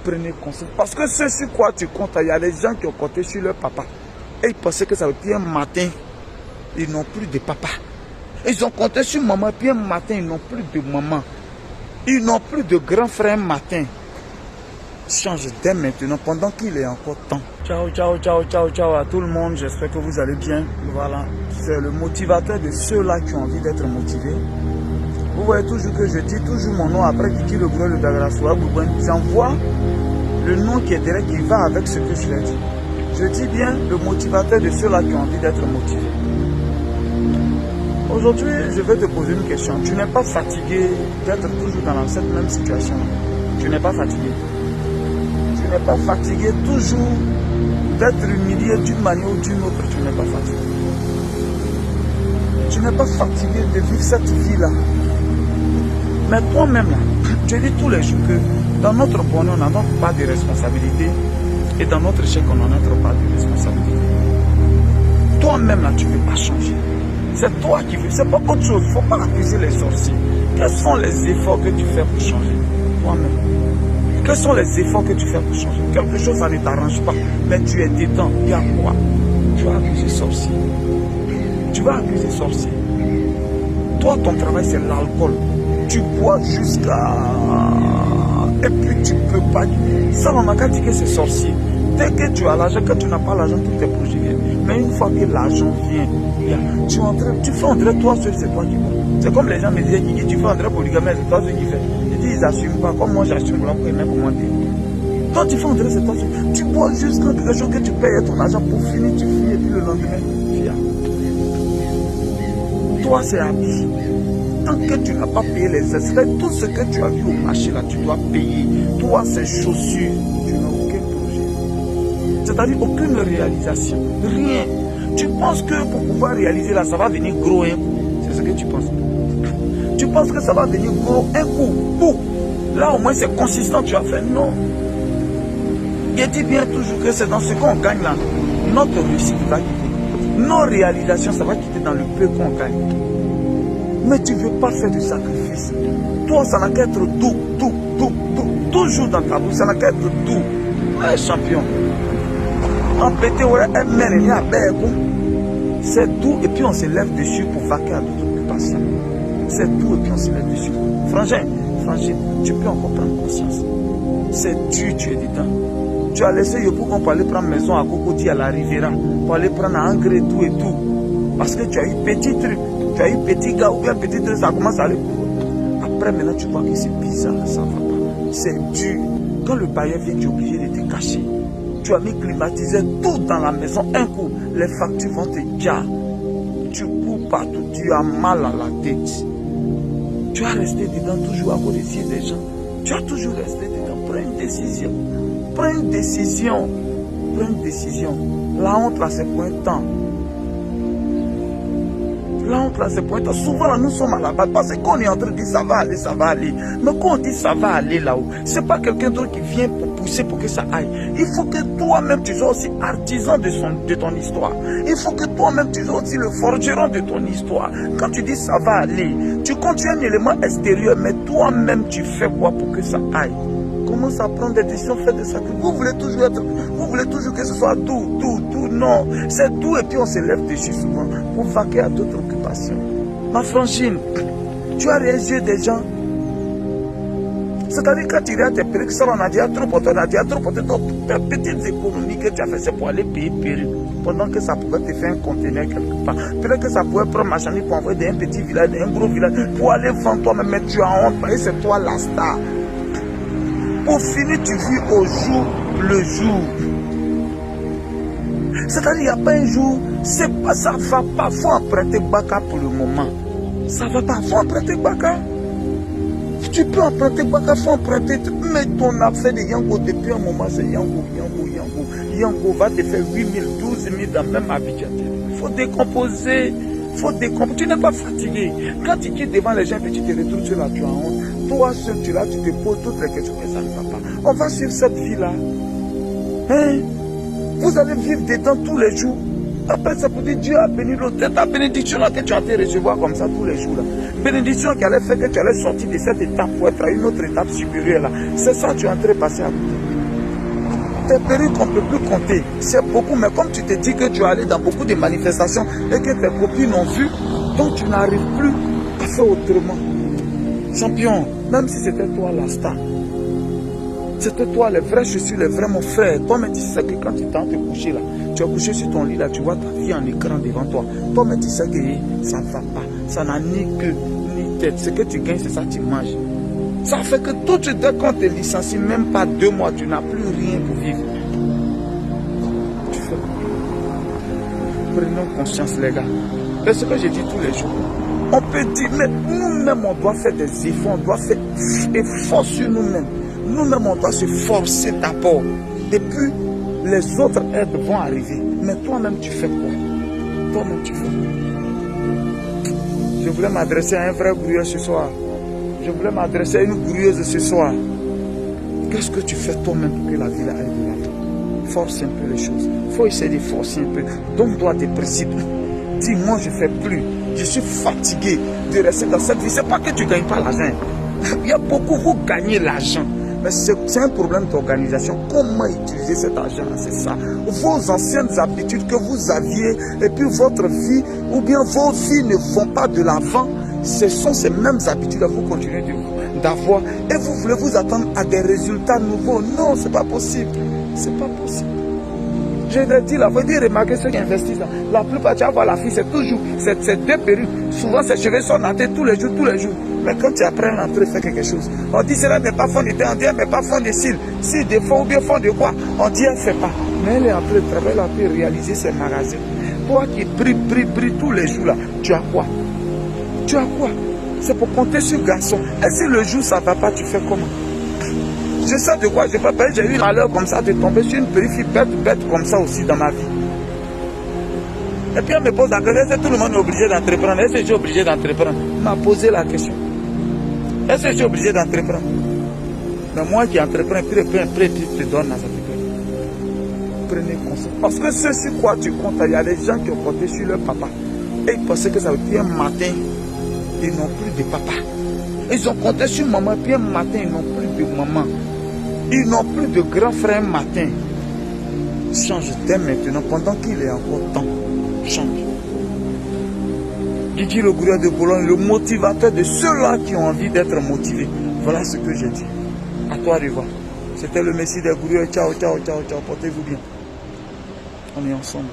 prenez conscience. Parce que ce sur quoi tu comptes, il y a des gens qui ont compté sur leur papa. Et ils pensaient que ça veut dire un matin, ils n'ont plus de papa. Ils ont compté sur maman, puis un matin, ils n'ont plus de maman. Ils n'ont plus de grand frère matin. Change dès maintenant, pendant qu'il est encore temps. Ciao, ciao, ciao, ciao, ciao à tout le monde. J'espère que vous allez bien. Voilà, c'est le motivateur de ceux-là qui ont envie d'être motivés. Vous voyez toujours que je dis toujours mon nom après Kiki le gros de Dagrassoua Boubouin. J'envoie le nom qui est derrière qui va avec ce que je l'ai dit. Je dis bien le motivateur de ceux-là qui ont envie d'être motivés. Aujourd'hui, je vais te poser une question. Tu n'es pas fatigué d'être toujours dans cette même situation. Tu n'es pas fatigué. Tu n'es pas fatigué toujours d'être humilié d'une manière ou d'une autre. Tu n'es pas fatigué. Tu n'es pas fatigué de vivre cette vie-là. Mais toi-même, là, je dis tous les jours que dans notre bonheur, on n'a pas de responsabilité. Et dans notre échec, on n'en a pas de responsabilité. Toi-même, là, tu ne veux pas changer. C'est toi qui veux. C'est pas autre chose. Il ne faut pas accuser les sorciers. Quels sont les efforts que tu fais pour changer? Toi-même. Quels sont les efforts que tu fais pour changer? Quelque chose, ça ne t'arrange pas. Mais tu es dedans. Il y a quoi? Tu vas accuser sorcier. Tu vas accuser sorcier. Toi, ton travail, c'est l'alcool. Tu bois jusqu'à... Et puis tu peux pas... Ça, on n'a qu'à dire que c'est sorcier. Dès que tu as l'argent, quand tu n'as pas l'argent, tous tes projets viennent. Mais une fois que l'argent vient, tu fais André, toi seul, c'est toi qui bois. C'est comme les gens me disaient, Kiki, tu fais André polygamie, c'est toi seul qui fais. Je dis, ils n'assument pas. Comme moi, j'assume là pour aimer commenter. Toi, tu fais André, c'est toi seul. Tu bois jusqu'à quelque chose que tu payes ton argent pour finir, tu finis, et puis le lendemain, viens. Toi, c'est habit. Tant que tu n'as pas payé les extraits, tout ce que tu as vu au marché là, tu dois payer. Toi, c'est chaussures. Tu n'as aucun projet. C'est-à-dire aucune réalisation. Rien. Tu penses que pour pouvoir réaliser là, ça va venir gros un coup. C'est ce que tu penses. Tu penses que ça va venir gros un coup. Boum. Là, au moins, c'est consistant, tu as fait. Non. Il dit bien toujours que c'est dans ce qu'on gagne là. Notre réussite va quitter. Nos réalisations, ça va quitter dans le peu qu'on gagne. Mais tu ne veux pas faire de sacrifice. Toi, ça n'a qu'à être doux. Toujours dans ta bouche, ça n'a qu'à être doux. Ouais, champion. En pété, c'est doux et puis on se lève dessus pour vaquer à d'autres occupations. C'est doux et puis on se lève dessus. Frangine, tu peux encore prendre conscience. C'est dur, tu es dedans. Tu as laissé Yopou qu'on peut aller prendre maison à Cocody à la Riviera, pour aller prendre à Angre tout et tout. Parce que tu as eu petit truc. Tu as eu petit gars ou bien petit truc, ça commence à aller pour. Après, maintenant, tu vois que c'est bizarre, ça ne va pas. C'est dur. Quand le bailleur vient, tu es obligé de te cacher. Tu as mis climatisé tout dans la maison. Un coup, les factures vont te dire. Tu cours partout, tu as mal à la tête. Tu as resté dedans toujours à cause des yeux des gens. Tu as toujours resté dedans. Prends une décision. Prends une décision. Prends une décision. La honte, là, c'est pour un temps. La honte là, c'est pour être. Souvent là, nous sommes à la base parce qu'on est en train de dire ça va aller, ça va aller. Mais quand on dit ça va aller là-haut, c'est pas quelqu'un d'autre qui vient pour pousser pour que ça aille. Il faut que toi-même tu sois aussi artisan de ton histoire. Il faut que toi-même tu sois aussi le forgeron de ton histoire. Quand tu dis ça va aller, tu continues un élément extérieur, mais toi-même tu fais quoi pour que ça aille? Commence à prendre des décisions, faire des sacrifices. Vous voulez toujours que ce soit tout. Non, c'est tout et puis on se lève dessus souvent pour vaquer à d'autres occupations. Ma frangine, tu as les yeux des gens. C'est-à-dire quand tu regardes tes perruques, ça on a déjà trop porté, tes petites économies que tu as fait, c'est pour aller payer perruques. Pendant que ça pouvait te faire un conteneur quelque part. Peut-être que ça pouvait prendre ma chambre pour envoyer d'un petit village, d'un gros village, pour aller vendre toi-même, mais tu as honte, parce que c'est toi la star. Pour finir, tu vis au jour le jour. C'est-à-dire, il n'y a pas un jour, ça ne va pas, il faut emprunter Baka pour le moment. Ça ne va pas, il faut emprunter Baka. Tu peux emprunter Baka, il faut emprunter. Mais ton affaire de Yango, depuis un moment, c'est Yango. Yango va te faire 8 000, 12 000 dans même Abidjan. Il faut décomposer. Tu n'es pas fatigué. Quand tu quittes devant les gens et tu te retrouves sur la tu as honte. Toi seul, tu te poses toutes les questions que ça ne va pas. On va suivre cette vie-là. Hein? Vous allez vivre dedans tous les jours. Après, ça peut dire Dieu a béni l'autre. C'est ta bénédiction là que tu as été recevoir comme ça tous les jours. Là. Bénédiction qui allait faire que tu allais sortir de cette étape pour être à une autre étape supérieure. Là. C'est ça que tu es en train de passer à côté. Tes périodes qu'on ne peut plus compter. C'est beaucoup, mais comme tu te dis que tu es allé dans beaucoup de manifestations et que tes copines ont vu, donc tu n'arrives plus à faire autrement. Champion, même si c'était toi la star, c'était toi les vrais chaussures, les vrais mon frère. Toi-même tu sais que quand tu t'en te coucher là, tu es couché sur ton lit là, tu vois ta vie en écran devant toi. Toi-même tu sais que ça ne va pas, ça n'a ni queue ni tête. Ce que tu gagnes, c'est ça que tu manges. Ça fait que tout dès qu'on te licencie, même pas 2 mois, tu n'as plus rien pour vivre. Tu fais quoi? Prenons conscience les gars. C'est ce que je dis tous les jours. On peut dire, mais nous-mêmes on doit faire des efforts, on doit faire des efforts sur nous-mêmes. Nous-mêmes on doit se forcer d'abord. Et puis les autres aides vont arriver. Mais toi-même tu fais quoi? Toi-même tu fais quoi? Je voulais m'adresser à un vrai grouilleur ce soir. Je voulais m'adresser à une grouilleuse ce soir. Qu'est-ce que tu fais toi-même pour que la vie aille de l'avant? Force un peu les choses. Il faut essayer de forcer un peu. Donne-toi des principes. Dis, moi je ne fais plus. Je suis fatigué de rester dans cette vie. Ce n'est pas que tu ne gagnes pas l'argent. Il y a beaucoup, vous gagnez l'argent. Mais c'est un problème d'organisation. Comment utiliser cet argent? C'est ça. Vos anciennes habitudes que vous aviez et puis votre vie, ou bien vos vies ne vont pas de l'avant. Ce sont ces mêmes habitudes que vous continuez d'avoir et vous voulez vous attendre à des résultats nouveaux. Non, c'est pas possible. C'est pas possible. Je l'ai dit là, vous dire remarquer ceux qui investissent là. La plupart, tu vas voir la fille, c'est toujours, c'est 2 perruques. Souvent, ses cheveux sont nattés tous les jours, tous les jours. Mais quand tu apprends à entrer, faire quelque chose, on dit cela n'est pas fond de teint, on dit elle n'est pas fond de cils. Si de fond ou bien fond de quoi, on dit elle ne fait pas. Mais elle est en train de travailler, elle a pu réaliser ses magasins. Toi qui brille tous les jours là, tu as quoi? Tu as quoi? C'est pour compter sur garçon. Et si le jour ça ne va pas, tu fais comment? Je sais de quoi je peux parler. J'ai eu malheur comme ça de tomber sur une périphérie bête comme ça aussi dans ma vie. Et puis elle me pose la question, est-ce que tout le monde est obligé d'entreprendre? Est-ce que je suis obligé d'entreprendre? Elle m'a posé la question. Est-ce que je suis obligé d'entreprendre? Mais moi qui entreprends, puis le prix te donne à ça. Prenez conscience. Parce que ce sur quoi tu comptes, il y a des gens qui ont compté sur leur papa. Et ils pensaient que ça veut dire un matin, ils n'ont plus de papa. Ils ont compté sur maman, puis un matin, ils n'ont plus de maman. Ils n'ont plus de grand frère un matin. Change dès maintenant, pendant qu'il est encore temps. Change. Guigui le gourou de Boulogne, le motivateur de ceux-là qui ont envie d'être motivés. Voilà ce que j'ai dit. À toi de voir. C'était le Messie des gourous. Ciao, ciao, ciao, ciao. Portez-vous bien. On est ensemble.